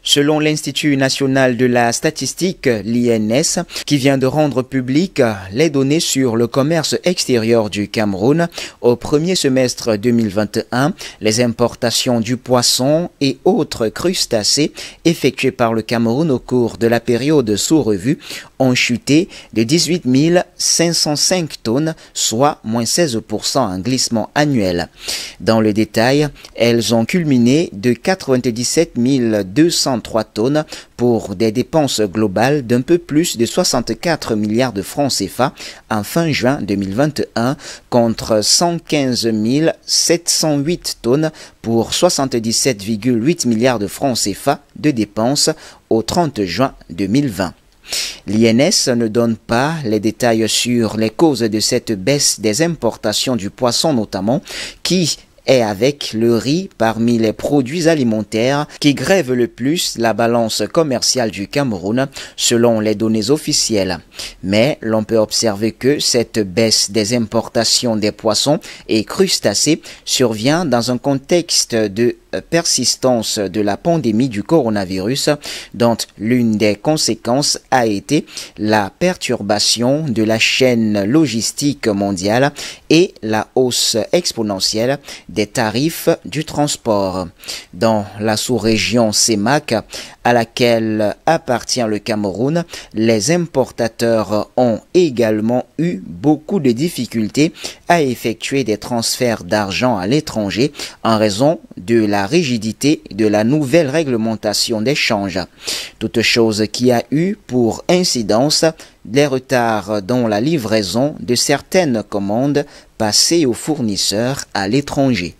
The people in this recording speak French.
Selon l'Institut national de la statistique, l'INS, qui vient de rendre public les données sur le commerce extérieur du Cameroun, au premier semestre 2021, les importations du poisson et autres crustacés effectuées par le Cameroun au cours de la période sous revue ont chuté de 18 505 tonnes, soit moins 16% en glissement annuel. Dans le détail, elles ont culminé de 97 203 tonnes pour des dépenses globales d'un peu plus de 64 milliards de francs CFA en fin juin 2021 contre 115 708 tonnes pour 77,8 milliards de francs CFA de dépenses au 30 juin 2020. L'INS ne donne pas les détails sur les causes de cette baisse des importations du poisson notamment, qui est avec le riz parmi les produits alimentaires qui grèvent le plus la balance commerciale du Cameroun selon les données officielles. Mais l'on peut observer que cette baisse des importations des poissons et crustacés survient dans un contexte de persistance de la pandémie du coronavirus dont l'une des conséquences a été la perturbation de la chaîne logistique mondiale et la hausse exponentielle des tarifs du transport. Dans la sous-région CEMAC, à laquelle appartient le Cameroun, les importateurs ont également eu beaucoup de difficultés à effectuer des transferts d'argent à l'étranger en raison de la rigidité de la nouvelle réglementation d'échange. Toute chose qui a eu pour incidence des retards dans la livraison de certaines commandes passées aux fournisseurs à l'étranger.